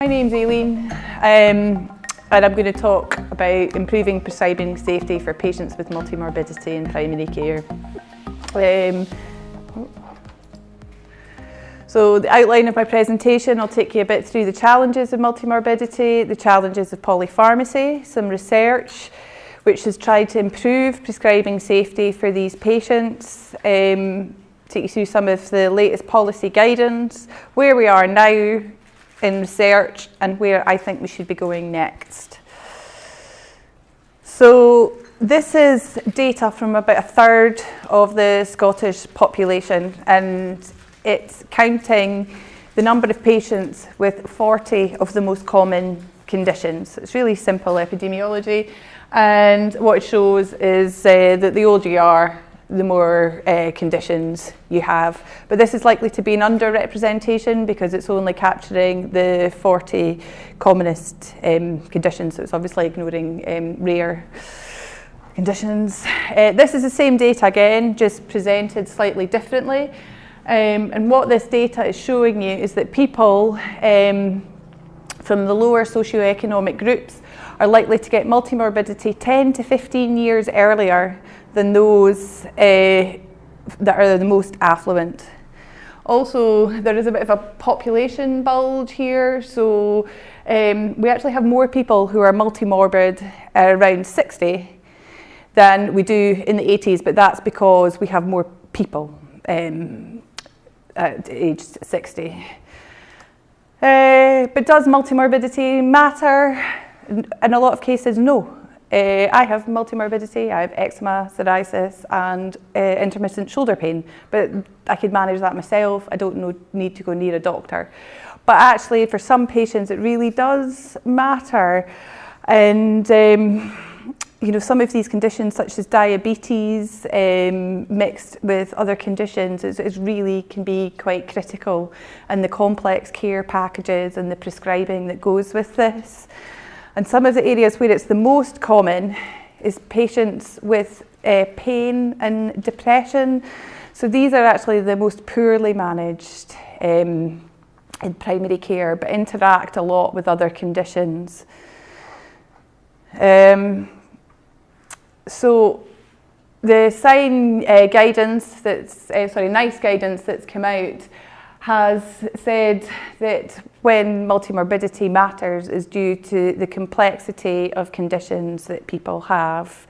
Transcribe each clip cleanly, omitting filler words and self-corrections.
My name's Aileen, and I'm going to talk about improving prescribing safety for patients with multi-morbidity in primary care. So the outline of my presentation, I'll take you a bit through the challenges of multi-morbidity, the challenges of polypharmacy, some research which has tried to improve prescribing safety for these patients, take you through some of the latest policy guidance, where we are now in research and where I think we should be going next. So this is data from about a third of the Scottish population, and it's counting the number of patients with 40 of the most common conditions. It's really simple epidemiology, and what it shows is that the older you are, the more conditions you have. But this is likely to be an underrepresentation because it's only capturing the 40 commonest conditions, so it's obviously ignoring rare conditions. This is the same data again, just presented slightly differently. And what this data is showing you is that people from the lower socioeconomic groups are likely to get multi-morbidity 10 to 15 years earlier than those that are the most affluent. Also, there is a bit of a population bulge here, so we actually have more people who are multi-morbid around 60 than we do in the 80s, but that's because we have more people at age 60. But does multi-morbidity matter? In a lot of cases, no. I have multi-morbidity, I have eczema, psoriasis and intermittent shoulder pain, but I could manage that myself. I don't need to go near a doctor. But actually for some patients it really does matter, and you know, some of these conditions such as diabetes mixed with other conditions is really can be quite critical, and the complex care packages and the prescribing that goes with this. And some of the areas where it's the most common is patients with pain and depression. So these are actually the most poorly managed in primary care, but interact a lot with other conditions. So the NICE guidance that's come out has said that when multi-morbidity matters is due to the complexity of conditions that people have,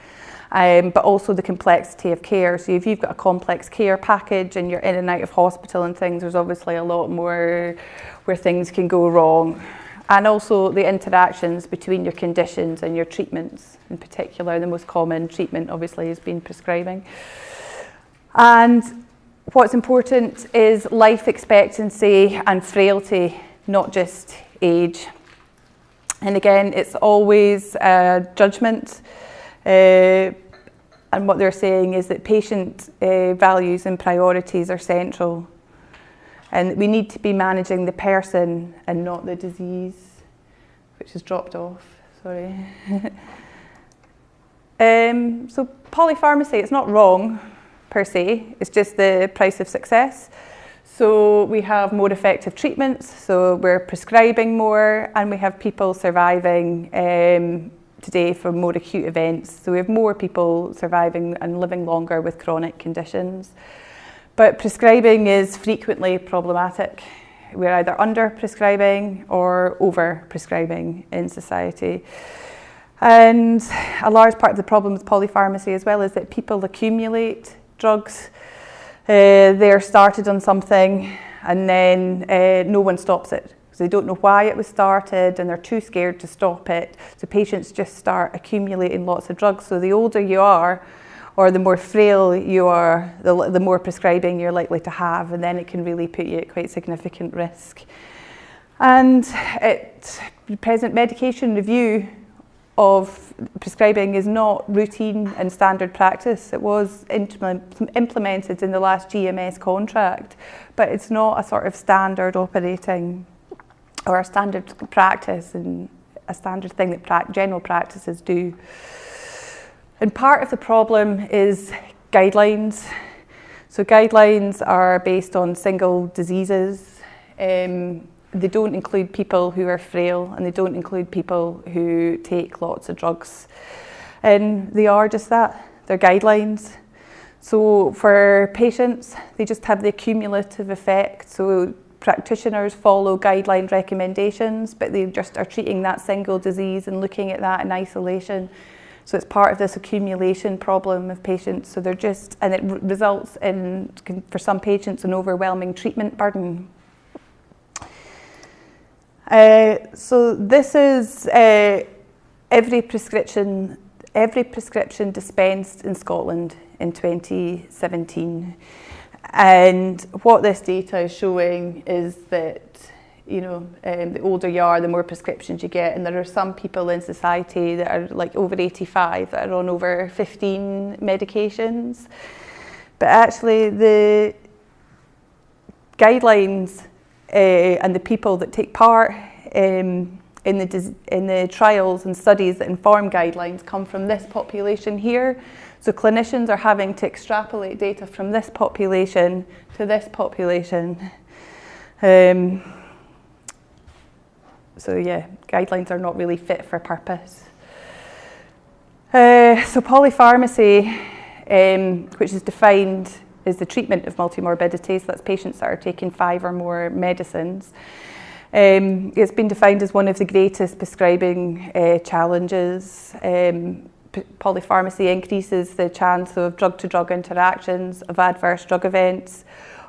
but also the complexity of care. So if you've got a complex care package and you're in and out of hospital and things, there's obviously a lot more where things can go wrong. And also the interactions between your conditions and your treatments. In particular, the most common treatment obviously has been prescribing. And what's important is life expectancy and frailty, not just age. And again, it's always judgment. And what they're saying is that patient values and priorities are central. And we need to be managing the person and not the disease, which has dropped off, sorry. So polypharmacy, it's not wrong per se, it's just the price of success. So we have more effective treatments, so we're prescribing more, and we have people surviving today from more acute events. So we have more people surviving and living longer with chronic conditions. But prescribing is frequently problematic. We're either under-prescribing or over-prescribing in society. And a large part of the problem with polypharmacy as well is that people accumulate drugs. They're started on something and then no one stops it. So they don't know why it was started and they're too scared to stop it. So patients just start accumulating lots of drugs. So the older you are, or the more frail you are, the more prescribing you're likely to have, and then it can really put you at quite significant risk. And at present, medication review of prescribing is not routine and standard practice. It was implemented in the last GMS contract, but it's not a sort of standard operating or a standard practice and a standard thing that general practices do. And part of the problem is guidelines. So guidelines are based on single diseases. they don't include people who are frail, and they don't include people who take lots of drugs. And they are just that, they're guidelines. So for patients, they just have the cumulative effect. So practitioners follow guideline recommendations, but they just are treating that single disease and looking at that in isolation. So it's part of this accumulation problem of patients. So they're just, and it results in, for some patients, an overwhelming treatment burden. So this is every prescription dispensed in Scotland in 2017. And what this data is showing is that, you know, the older you are, the more prescriptions you get. And there are some people in society that are like over 85 that are on over 15 medications. But actually the guidelines and the people that take part in the trials and studies that inform guidelines come from this population here. So clinicians are having to extrapolate data from this population to this population. So yeah, guidelines are not really fit for purpose. So polypharmacy, which is defined as the treatment of multi-morbidity, so that's patients that are taking 5 or more medicines. It's been defined as one of the greatest prescribing challenges. Polypharmacy increases the chance of drug-to-drug interactions, of adverse drug events,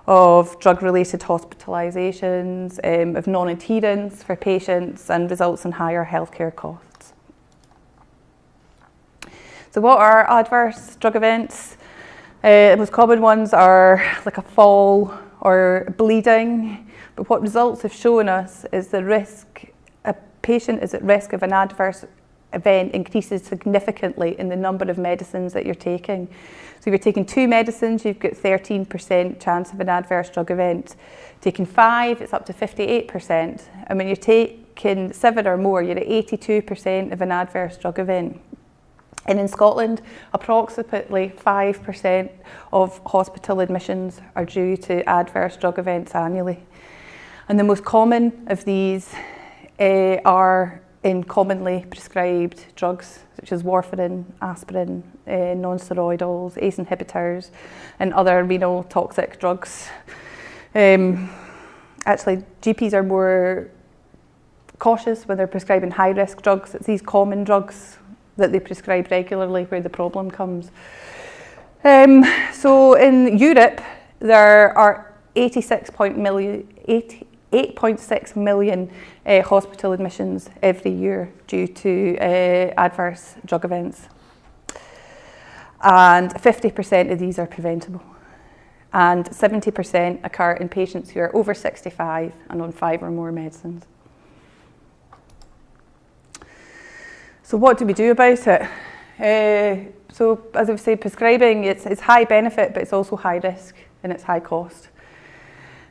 of drug-related hospitalisations, of non-adherence for patients, and results in higher healthcare costs. So what are adverse drug events? The most common ones are like a fall or bleeding, but what results have shown us is a patient is at risk of an adverse event increases significantly in the number of medicines that you're taking. So if you're taking 2 medicines, you've got 13% chance of an adverse drug event. Taking 5, it's up to 58%. And when you're taking 7 or more, you're at 82% of an adverse drug event. And in Scotland, approximately 5% of hospital admissions are due to adverse drug events annually. And the most common of these are in commonly prescribed drugs, such as warfarin, aspirin, non-steroidals, ACE inhibitors, and other renal toxic drugs. Actually, GPs are more cautious when they're prescribing high-risk drugs. It's these common drugs that they prescribe regularly where the problem comes. So in Europe, there are 8.6 million hospital admissions every year due to adverse drug events. And 50% of these are preventable. And 70% occur in patients who are over 65 and on 5 or more medicines. So what do we do about it? So as I've said, prescribing, it's high benefit, but it's also high risk and it's high cost.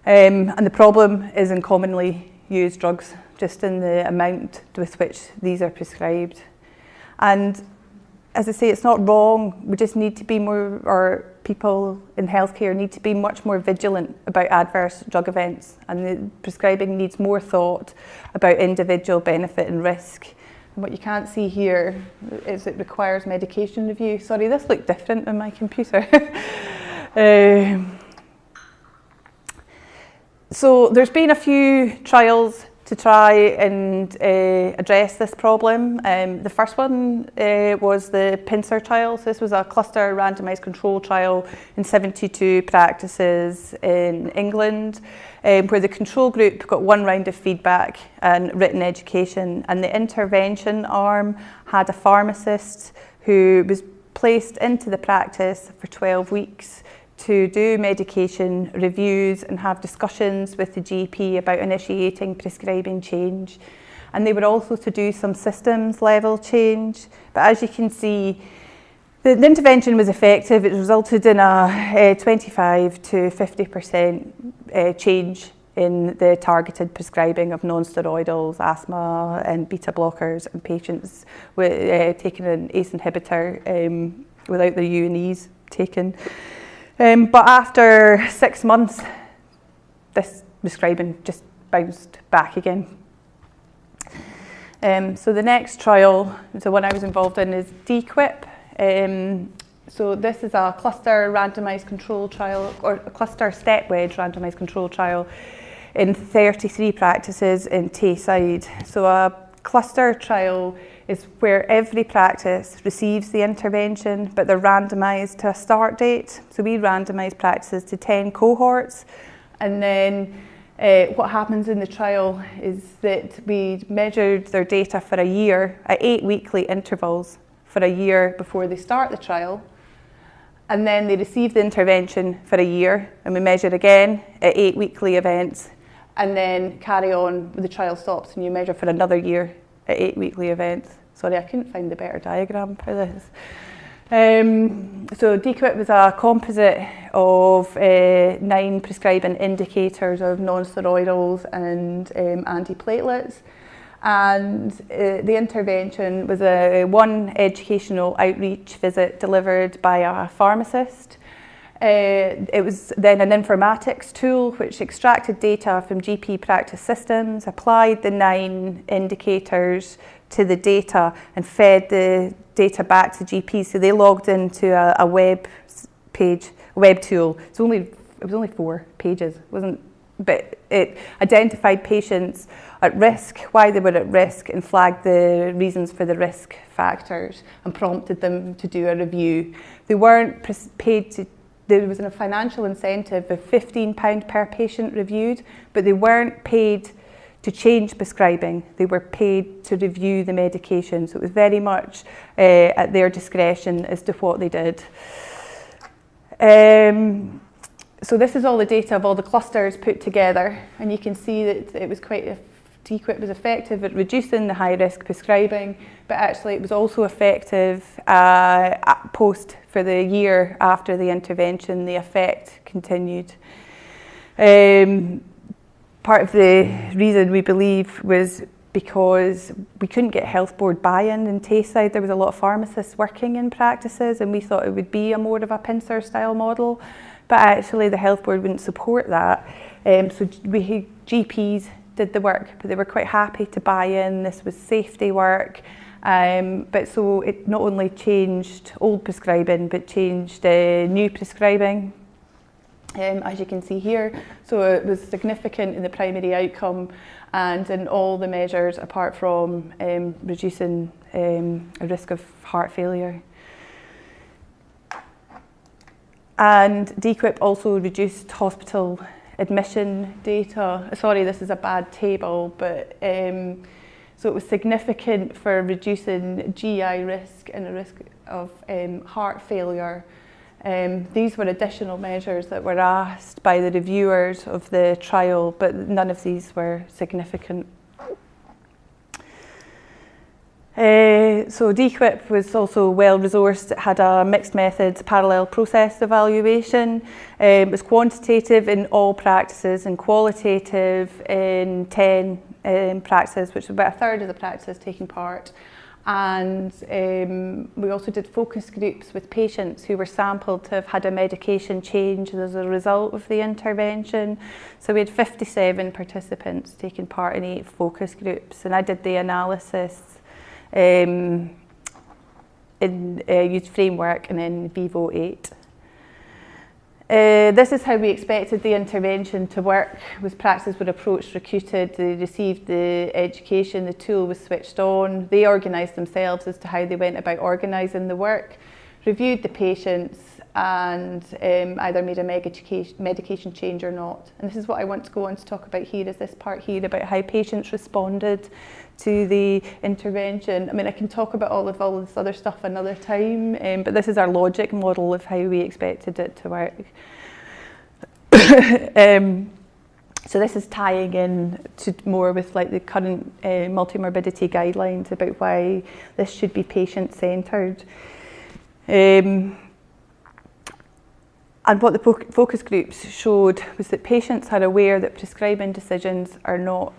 And the problem is in commonly used drugs, just in the amount with which these are prescribed. And as I say, it's not wrong. We just need to be more, or people in healthcare need to be much more vigilant about adverse drug events. And the prescribing needs more thought about individual benefit and risk. And what you can't see here is it requires medication review. Sorry, this looked different on my computer. So there's been a few trials to try and address this problem. The first one was the PINCER trial. So this was a cluster randomised control trial in 72 practices in England, where the control group got 1 round of feedback and written education, and the intervention arm had a pharmacist who was placed into the practice for 12 weeks to do medication reviews and have discussions with the GP about initiating prescribing change. And they were also to do some systems level change. But as you can see, the intervention was effective. It resulted in a 25 to 50% change in the targeted prescribing of non-steroidals, asthma and beta blockers in patients with taking an ACE inhibitor without the U and E's taken. But after 6 months, this prescribing just bounced back again. So the next trial, the one I was involved in, is DQIP. So this is a cluster randomised control trial, or a cluster step wedge randomised control trial in 33 practices in Tayside. So a cluster trial is where every practice receives the intervention, but they're randomised to a start date. So we randomise practices to 10 cohorts, and then what happens in the trial is that we measured their data for a year at 8 weekly intervals for a year before they start the trial. And then they receive the intervention for a year, and we measure again at 8 weekly events, and then carry on, the trial stops, and you measure for another year at 8 weekly events. Sorry, I couldn't find the better diagram for this. So DQIP was a composite of 9 prescribing indicators of non-steroidals and antiplatelets. And the intervention was one educational outreach visit delivered by a pharmacist. It was then an informatics tool which extracted data from GP practice systems, applied the 9 indicators to the data, and fed the data back to GPs. So they logged into a web page, web tool. It was only 4 pages, but it identified patients at risk, why they were at risk, and flagged the reasons for the risk factors, and prompted them to do a review. They weren't paid to. There was a financial incentive of £15 per patient reviewed, but they weren't paid to change prescribing. They were paid to review the medication. So it was very much at their discretion as to what they did. So this is all the data of all the clusters put together, and you can see that it was DQIP was effective at reducing the high risk prescribing, but actually it was also effective post for the year after the intervention. The effect continued. Part of the reason we believe was because we couldn't get health board buy-in in Tayside. There was a lot of pharmacists working in practices, and we thought it would be a more of a pincer style model, but actually the health board wouldn't support that. So GPs did the work, but they were quite happy to buy in. This was safety work. But so it not only changed old prescribing, but changed new prescribing, as you can see here. So it was significant in the primary outcome and in all the measures apart from reducing a risk of heart failure. And DQIP also reduced hospital admission data. Sorry, this is a bad table, but so it was significant for reducing GI risk and the risk of heart failure. These were additional measures that were asked by the reviewers of the trial, but none of these were significant. So DQIP was also well resourced. It had a mixed methods parallel process evaluation. It was quantitative in all practices and qualitative in 10 practices, which was about a third of the practices taking part. And we also did focus groups with patients who were sampled to have had a medication change as a result of the intervention. So we had 57 participants taking part in 8 focus groups, and I did the analysis in used framework and then Vivo 8. This is how we expected the intervention to work. Was practices were approached, recruited, they received the education, the tool was switched on, they organised themselves as to how they went about organising the work, reviewed the patients, and either made a medication change or not. And this is what I want to go on to talk about here, is this part here about how patients responded to the intervention. I mean, I can talk about all this other stuff another time, but this is our logic model of how we expected it to work. So this is tying in to more with like the current multi-morbidity guidelines about why this should be patient-centred. And what the focus groups showed was that patients are aware that prescribing decisions are not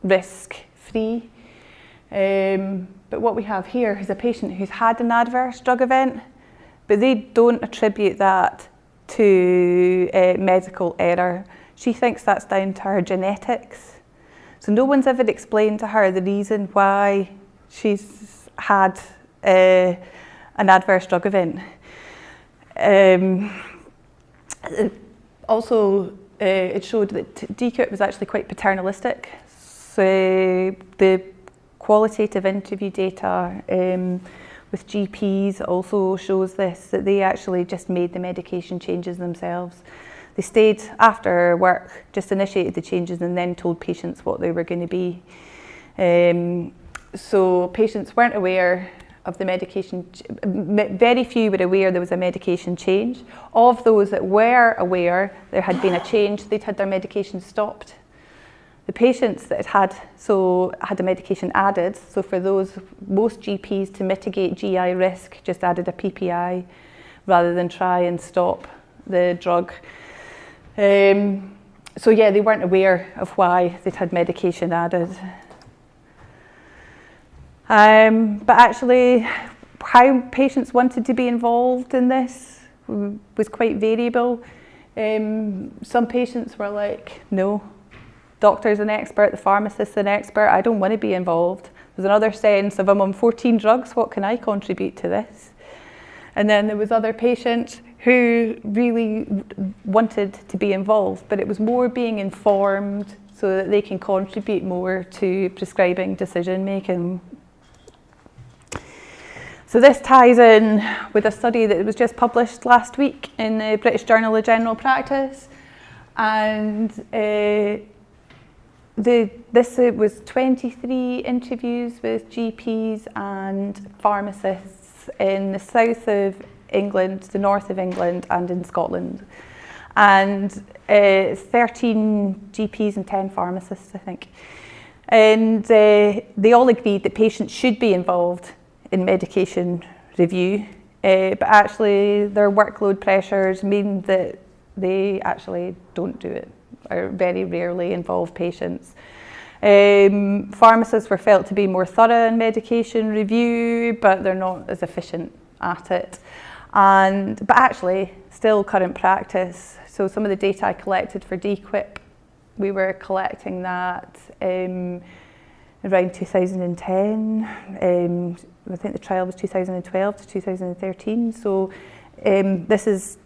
risk-free. But what we have here is a patient who's had an adverse drug event, but they don't attribute that to medical error. She thinks that's down to her genetics. So no one's ever explained to her the reason why she's had an adverse drug event. Also, it showed that DQIP was actually quite paternalistic. So the qualitative interview data with GPs also shows this, that they actually just made the medication changes themselves. They stayed after work, just initiated the changes and then told patients what they were going to be. So patients weren't aware of the medication, very few were aware there was a medication change. Of those that were aware there had been a change, they'd had their medication stopped. The patients that had a medication added, so for those, most GPs to mitigate GI risk just added a PPI rather than try and stop the drug. So yeah, they weren't aware of why they'd had medication added. But actually, how patients wanted to be involved in this was quite variable. Some patients were like, no, doctor's an expert, the pharmacist's an expert, I don't want to be involved. There's another sense of, I'm on 14 drugs, what can I contribute to this? And then there was other patients who really wanted to be involved, but it was more being informed so that they can contribute more to prescribing decision making. So this ties in with a study that was just published last week in the British Journal of General Practice, and this was 23 interviews with GPs and pharmacists in the south of England, the north of England, and in Scotland. And 13 GPs and 10 pharmacists, I think. And they all agreed that patients should be involved in medication review, but actually their workload pressures mean that they actually don't do it, or very rarely involve patients. Pharmacists were felt to be more thorough in medication review, but they're not as efficient at it. But actually, still current practice. So some of the data I collected for DQIP, we were collecting that around 2010. I think the trial was 2012 to 2013. So this is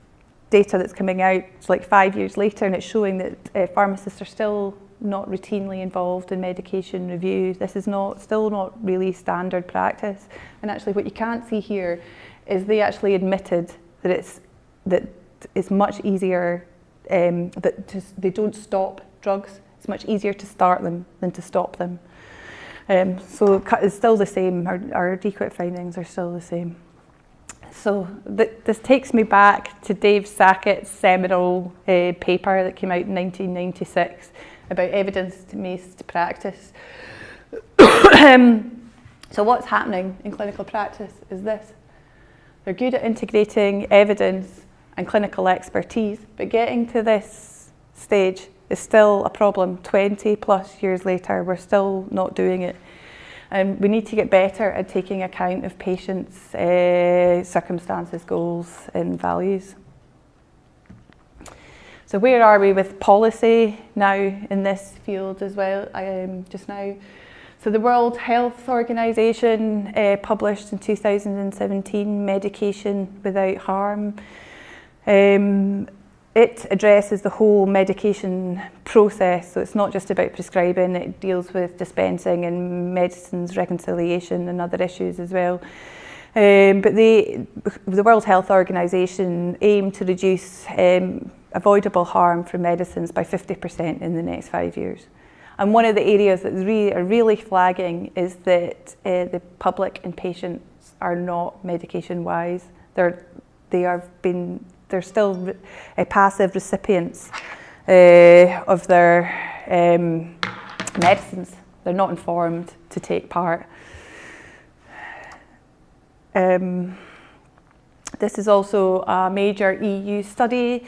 data that's coming out like 5 years later, and it's showing that pharmacists are still not routinely involved in medication review. This is still not really standard practice. And actually what you can't see here is they actually admitted that it's much easier, they don't stop drugs. It's much easier to start them than to stop them. So it's still the same, our DQIP findings are still the same. So this takes me back to Dave Sackett's seminal paper that came out in 1996 about evidence-based practice. So what's happening in clinical practice is this. They're good at integrating evidence and clinical expertise, but getting to this stage is still a problem. 20 plus years later, we're still not doing it. And we need to get better at taking account of patients' circumstances, goals, and values. So where are we with policy now in this field as well, just now? So the World Health Organization published in 2017 Medication Without Harm. It addresses the whole medication process, so it's not just about prescribing, it deals with dispensing and medicines reconciliation and other issues as well. But the World Health Organization aimed to reduce avoidable harm from medicines by 50% in the next 5 years. And one of the areas that are really flagging is that the public and patients are not medication wise. They're still passive recipients of their medicines. They're not informed to take part. This is also a major EU study.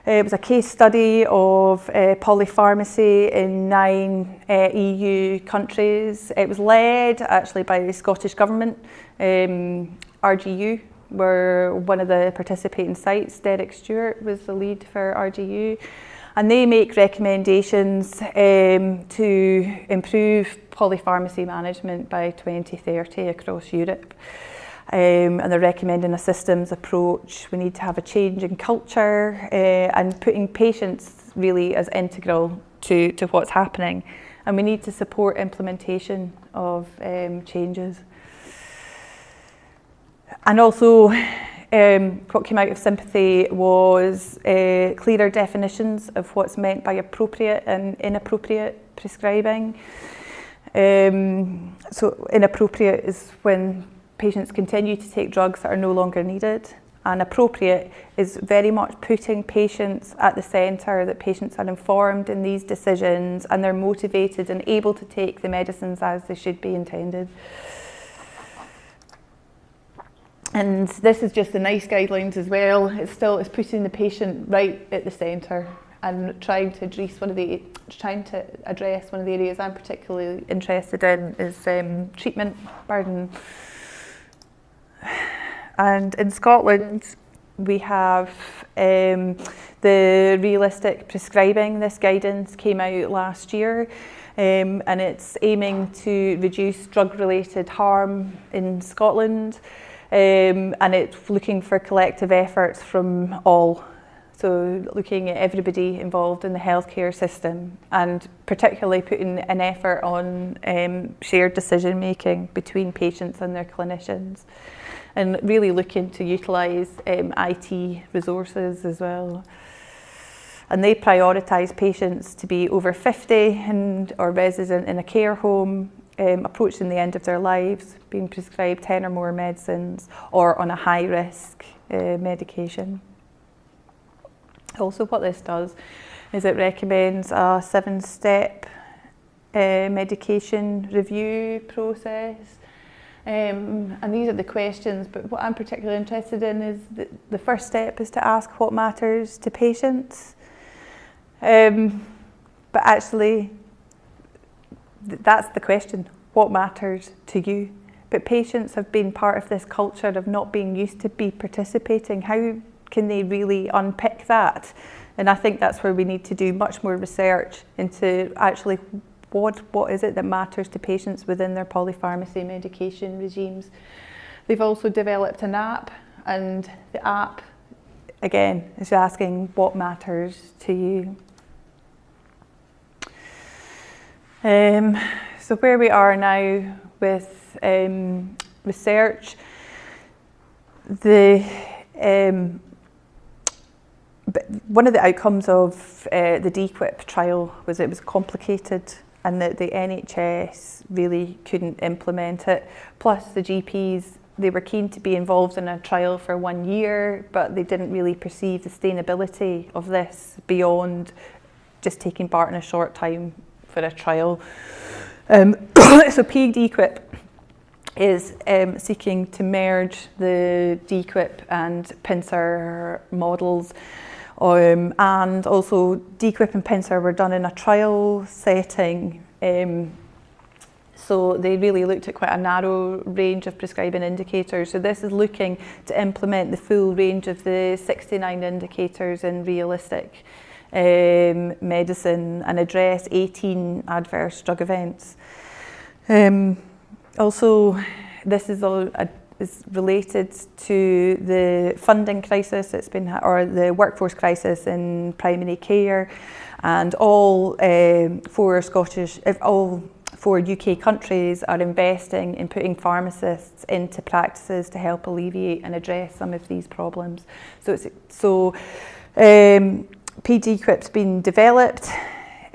It was a case study of polypharmacy in 9 EU countries. It was led actually by the Scottish Government. RGU were one of the participating sites. Derek Stewart was the lead for RGU. And they make recommendations to improve polypharmacy management by 2030 across Europe. And they're recommending a systems approach. We need to have a change in culture and putting patients really as integral to what's happening. And we need to support implementation of changes. And also, what came out of sympathy was clearer definitions of what's meant by appropriate and inappropriate prescribing. So inappropriate is when patients continue to take drugs that are no longer needed, and appropriate is very much putting patients at the centre, that patients are informed in these decisions and they're motivated and able to take the medicines as they should be intended. And this is just the NICE guidelines as well. It's putting the patient right at the centre and trying to address one of the areas I'm particularly interested in is treatment burden. And in Scotland, we have the realistic prescribing. This guidance came out last year, and it's aiming to reduce drug-related harm in Scotland, and it's looking for collective efforts from all. So looking at everybody involved in the healthcare system, and particularly putting an effort on shared decision making between patients and their clinicians, and really looking to utilise IT resources as well. And they prioritise patients to be over 50 or resident in a care home, approaching the end of their lives, being prescribed 10 or more medicines, or on a high risk medication. Also, what this does is it recommends a 7-step medication review process. And these are the questions, but what I'm particularly interested in is the first step is to ask what matters to patients. But actually, that's the question, what matters to you? But patients have been part of this culture of not being used to be participating. How can they really unpick that? And I think that's where we need to do much more research into actually what is it that matters to patients within their polypharmacy medication regimes. They've also developed an app, and the app, again, is asking what matters to you. So where we are now with research, one of the outcomes of the DQIP trial was it was complicated, and that the NHS really couldn't implement it. Plus the GPs, they were keen to be involved in a trial for 1 year, but they didn't really perceive the sustainability of this beyond just taking part in a short time for a trial. So PDQIP is seeking to merge the DQIP and PINSER models. And also DQIP and PINSER were done in a trial setting, so they really looked at quite a narrow range of prescribing indicators. So this is looking to implement the full range of the 69 indicators in realistic medicine and address 18 adverse drug events. Also, this is related to the funding crisis that's been, or the workforce crisis in primary care, and all four UK countries are investing in putting pharmacists into practices to help alleviate and address some of these problems. So PDQIP's been developed,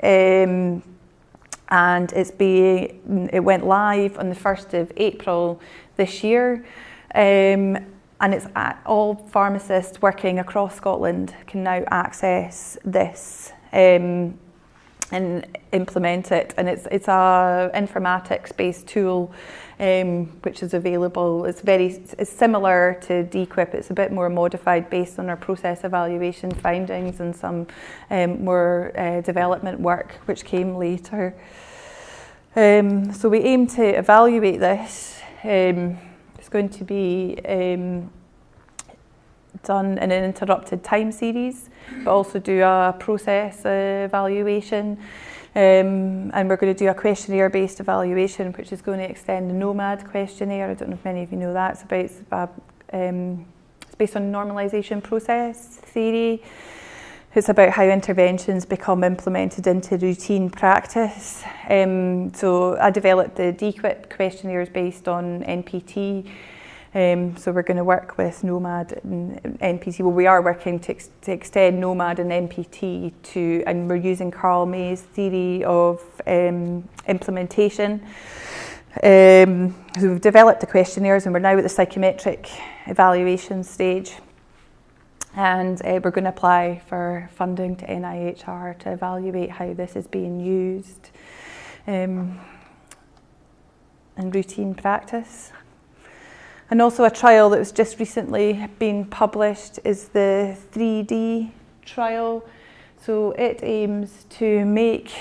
and it went live on the 1st of April this year, and it's all pharmacists working across Scotland can now access this and implement it. And it's a informatics-based tool which is available. It's similar to DQIP. It's a bit more modified based on our process evaluation findings and some more development work which came later. So we aim to evaluate this. It's going to be done in an interrupted time series, but also do a process evaluation. And we're going to do a questionnaire-based evaluation, which is going to extend the NOMAD questionnaire. I don't know if many of you know that. It's based on normalisation process theory. It's about how interventions become implemented into routine practice. So I developed the DQIP questionnaires based on NPT. So we're going to work with NOMAD and NPT. Well, we are working to extend NOMAD and NPT to, and we're using Carl May's theory of implementation. So we've developed the questionnaires and we're now at the psychometric evaluation stage. And we're going to apply for funding to NIHR to evaluate how this is being used in routine practice. And also a trial that was just recently been published is the 3D trial. So it aims to make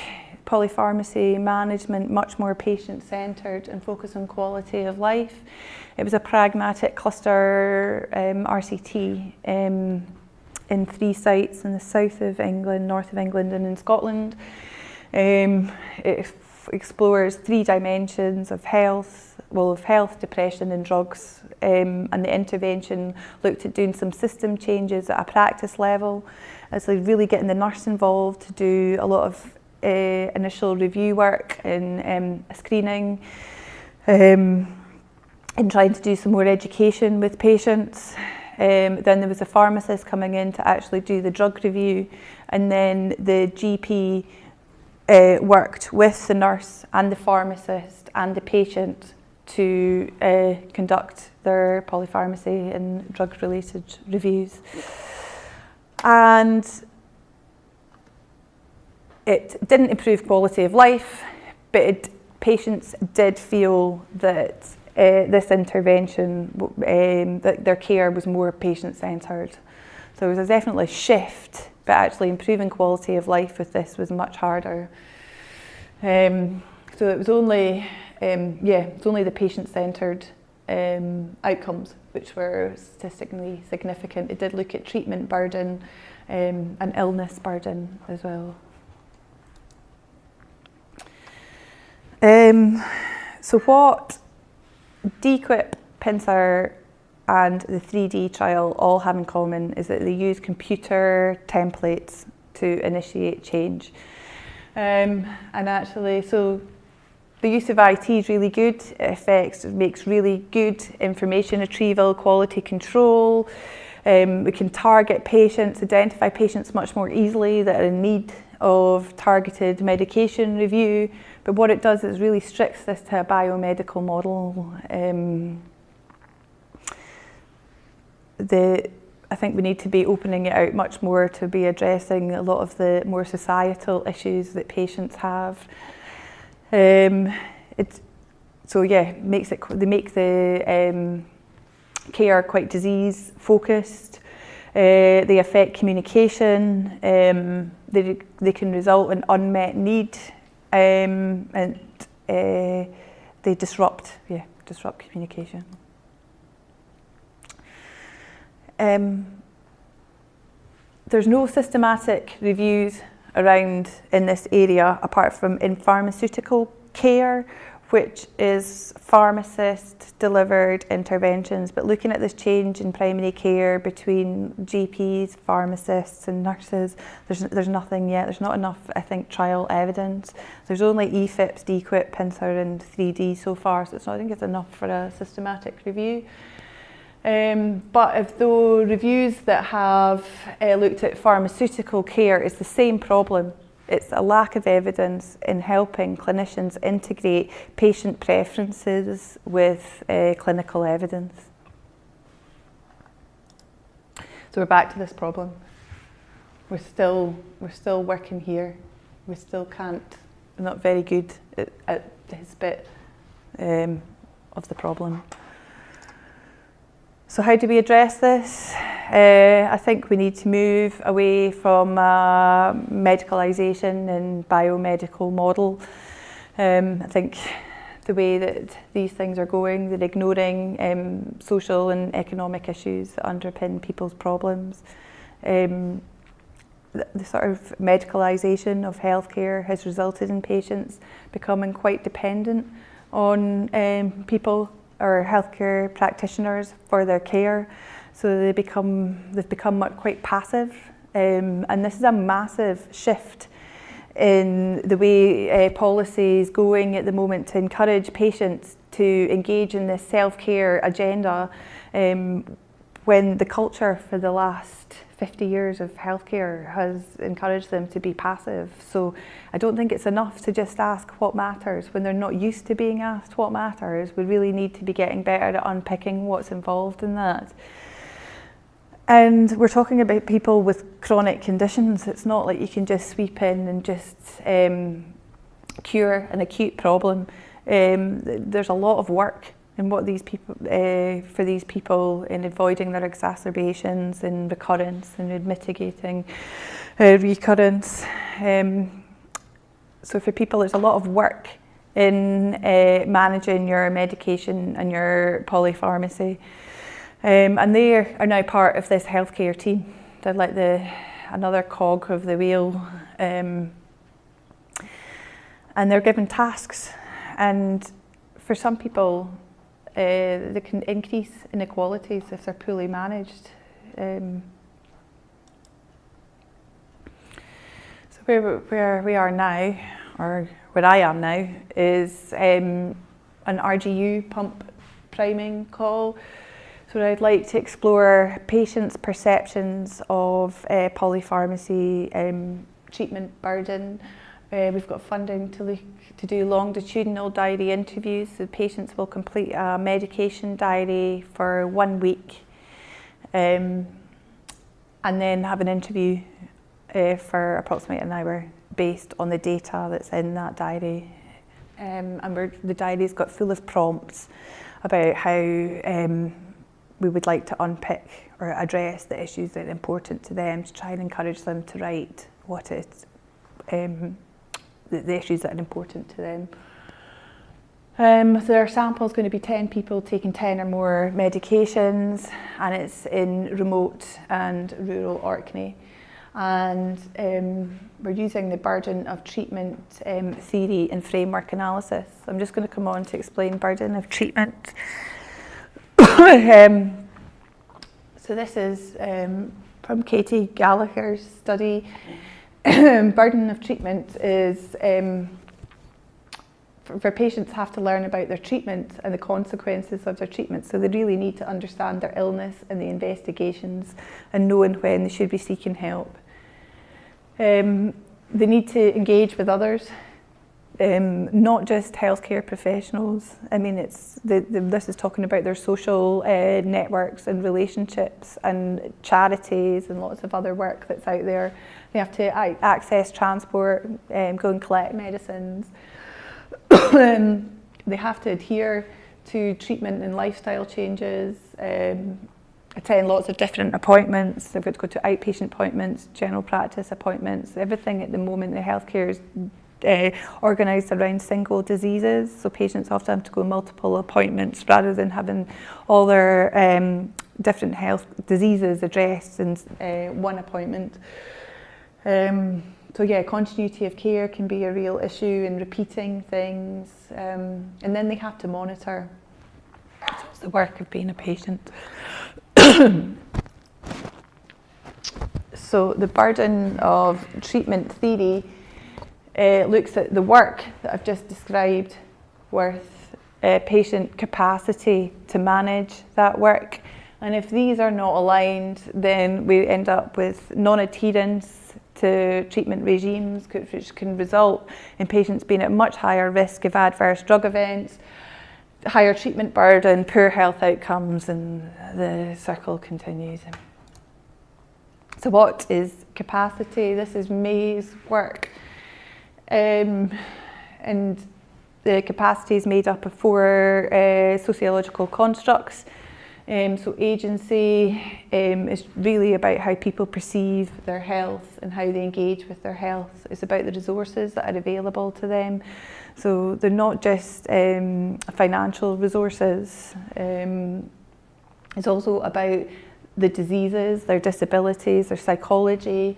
polypharmacy management much more patient-centred and focus on quality of life. It was a pragmatic cluster RCT in 3 sites in the south of England, north of England and in Scotland. It explores 3 dimensions of health, depression and drugs, and the intervention looked at doing some system changes at a practice level, as like really getting the nurse involved to do a lot of initial review work and screening, and trying to do some more education with patients. Then there was a pharmacist coming in to actually do the drug review, and then the GP worked with the nurse and the pharmacist and the patient to conduct their polypharmacy and drug-related reviews. And it didn't improve quality of life, but patients did feel that this intervention, that their care was more patient-centred. So it was definitely a shift, but actually improving quality of life with this was much harder. So it was only, it's only the patient-centred outcomes which were statistically significant. It did look at treatment burden and illness burden as well. So what DQIP, PINSER and the 3D trial all have in common is that they use computer templates to initiate change. And actually, so the use of IT is really good. It makes really good information retrieval, quality control. We can target patients, identify patients much more easily that are in need of targeted medication review. But what it does is really restricts this to a biomedical model. I think we need to be opening it out much more to be addressing a lot of the more societal issues that patients have. They make the care quite disease focused. They affect communication. They can result in unmet need, and they disrupt communication. There's no systematic reviews around in this area apart from in pharmaceutical care, which is pharmacist delivered interventions, but looking at this change in primary care between GPs, pharmacists and nurses, there's nothing yet. There's not enough, I think, trial evidence. There's only EFIPS, DQIP, PINSER and 3D so far, so I think it's enough for a systematic review. But of the reviews that have looked at pharmaceutical care, it's the same problem. It's a lack of evidence in helping clinicians integrate patient preferences with clinical evidence. So we're back to this problem. We're still working here. We still can't. We're not very good at this bit of the problem. So how do we address this? I think we need to move away from medicalisation and biomedical model. I think the way that these things are going. They're ignoring social and economic issues that underpin people's problems. The sort of medicalisation of healthcare has resulted in patients becoming quite dependent on people or healthcare practitioners for their care. So they've become quite passive, and this is a massive shift in the way policy is going at the moment to encourage patients to engage in this self-care agenda, when the culture for the last 50 years of healthcare has encouraged them to be passive. So I don't think it's enough to just ask what matters when they're not used to being asked what matters. We really need to be getting better at unpicking what's involved in that. And we're talking about people with chronic conditions. It's not like you can just sweep in and just cure an acute problem. There's a lot of work in what these people, for these people, in avoiding their exacerbations and recurrence and in mitigating recurrence. So for people, there's a lot of work in managing your medication and your polypharmacy. And they are now part of this healthcare team. They're like another cog of the wheel. And they're given tasks. And for some people, they can increase inequalities if they're poorly managed. So where we are now, or where I am now, is an RGU pump priming call. So I'd like to explore patients' perceptions of polypharmacy treatment burden. We've got funding to do longitudinal diary interviews. So patients will complete a medication diary for 1 week, and then have an interview for approximately an hour based on the data that's in that diary. And the diary's got full of prompts about how we would like to unpick or address the issues that are important to them, to try and encourage them to write what is the issues that are important to them. So our sample is going to be 10 people taking 10 or more medications, and it's in remote and rural Orkney. And we're using the burden of treatment theory and framework analysis. I'm just going to come on to explain burden of treatment. So this is from Katie Gallagher's study. Burden of treatment is for patients have to learn about their treatment and the consequences of their treatment. So they really need to understand their illness and the investigations and knowing when they should be seeking help. They need to engage with others. Not just healthcare professionals. I mean, this is talking about their social networks and relationships and charities and lots of other work that's out there. They have to access transport, go and collect medicines. They have to adhere to treatment and lifestyle changes, attend lots of different appointments. They've got to go to outpatient appointments, general practice appointments. Everything at the moment in healthcare is organised around single diseases, so patients often have to go multiple appointments rather than having all their different health diseases addressed in one appointment. So yeah, continuity of care can be a real issue in repeating things, and then they have to monitor. So it's the work of being a patient. So the burden of treatment theory looks at the work that I've just described with patient capacity to manage that work. And if these are not aligned, then we end up with non-adherence to treatment regimes, which can result in patients being at much higher risk of adverse drug events, higher treatment burden, poor health outcomes, and the circle continues. So what is capacity? This is May's work. And the capacity is made up of 4 sociological constructs. So agency is really about how people perceive their health and how they engage with their health. It's about the resources that are available to them. So they're not just financial resources. It's also about the diseases, their disabilities, their psychology,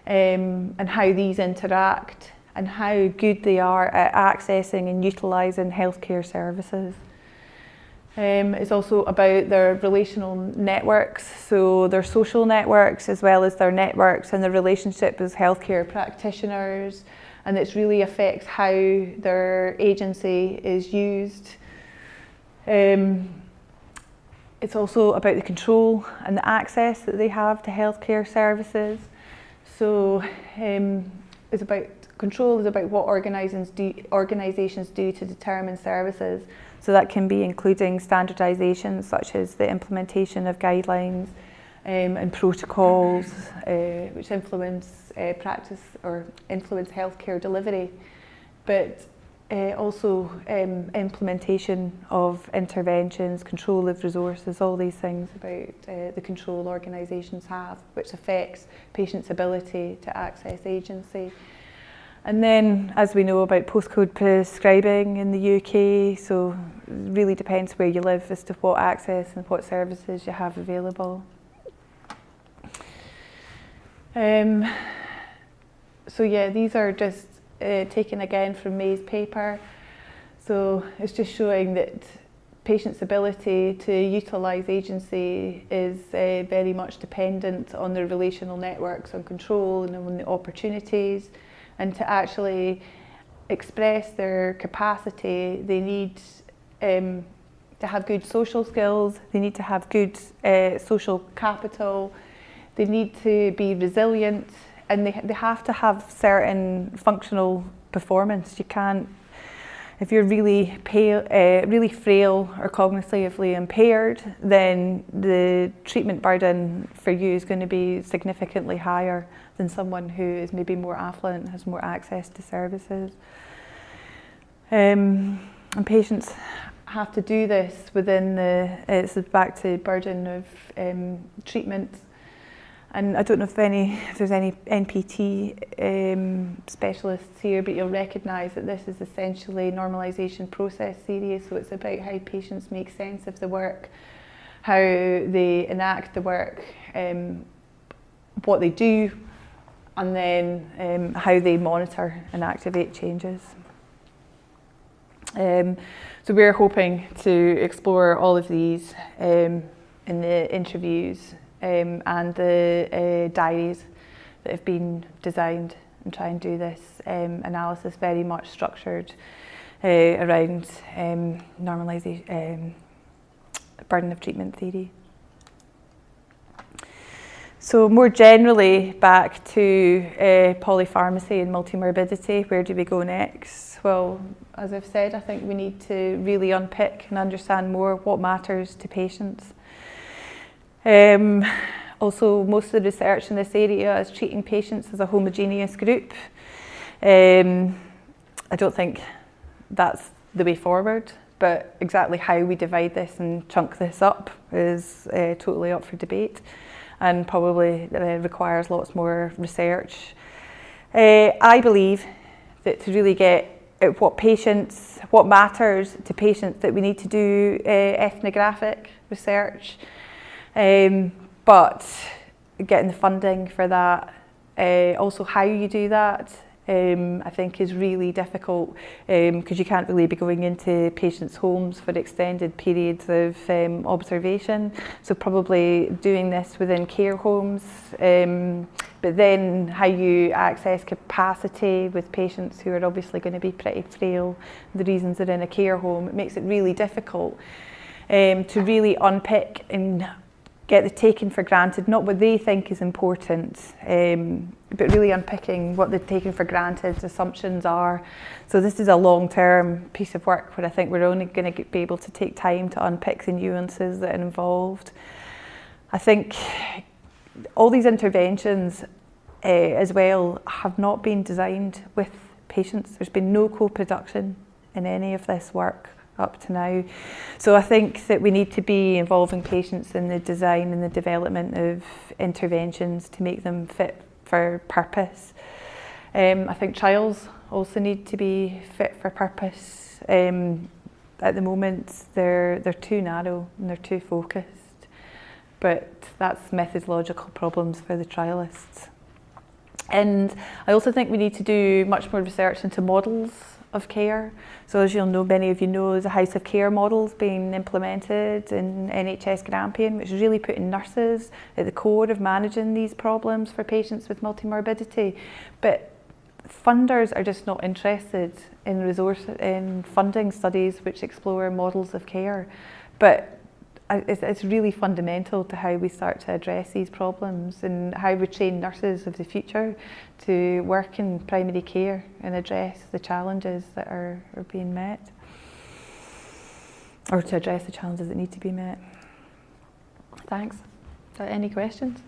and how these interact and how good they are at accessing and utilising healthcare services. It's also about their relational networks, so their social networks as well as their networks and their relationship with healthcare practitioners, and it really affects how their agency is used. It's also about the control and the access that they have to healthcare services. So it's about control is about what organisations do to determine services. So that can be including standardisation, such as the implementation of guidelines and protocols, which influence practice or influence healthcare delivery, but also implementation of interventions, control of resources, all these things about the control organisations have, which affects patients' ability to access agency. And then, as we know about postcode prescribing in the UK, so it really depends where you live as to what access and what services you have available. So yeah, these are just taken again from May's paper. So it's just showing that patients' ability to utilise agency is very much dependent on their relational networks, on control and on the opportunities. And to actually express their capacity, they need to have good social skills, they need to have good social capital, they need to be resilient, and they have to have certain functional performance. You can't, if you're really really frail or cognitively impaired, then the treatment burden for you is going to be significantly higher than someone who is maybe more affluent and has more access to services. And patients have to do this within it's back to burden of treatment. And I don't know if there's any NPT specialists here, but you'll recognise that this is essentially normalisation process theory. So it's about how patients make sense of the work, how they enact the work, what they do, and then how they monitor and activate changes. So we're hoping to explore all of these in the interviews and the diaries that have been designed, and try and do this analysis very much structured around normalisation, burden of treatment theory. So more generally, back to polypharmacy and multi-morbidity, where do we go next? Well, as I've said, I think we need to really unpick and understand more what matters to patients. Also, most of the research in this area is treating patients as a homogeneous group. I don't think that's the way forward, but exactly how we divide this and chunk this up is totally up for debate, and probably requires lots more research. I believe that to really get at what matters to patients, that we need to do ethnographic research, but getting the funding for that, also how you do that, I think is really difficult, because you can't really be going into patients' homes for extended periods of observation. So probably doing this within care homes, but then how you access capacity with patients who are obviously going to be pretty frail, the reasons they're in a care home, it makes it really difficult to really unpick and get the taken for granted, not what they think is important, but really unpicking what the taken for granted assumptions are. So this is a long-term piece of work where I think we're only going to be able to take time to unpick the nuances that are involved. I think all these interventions as well have not been designed with patients. There's been no co-production in any of this work up to now. So I think that we need to be involving patients in the design and the development of interventions to make them fit for purpose. I think trials also need to be fit for purpose. At the moment, they're too narrow and they're too focused, but that's methodological problems for the trialists. And I also think we need to do much more research into models of care. So as you'll know, many of you know, there's a house of care models being implemented in NHS Grampian, which is really putting nurses at the core of managing these problems for patients with multi-morbidity. But funders are just not interested in funding studies which explore models of care. But it's really fundamental to how we start to address these problems and how we train nurses of the future to work in primary care and address the challenges that are being met, or to address the challenges that need to be met. Thanks. Any questions?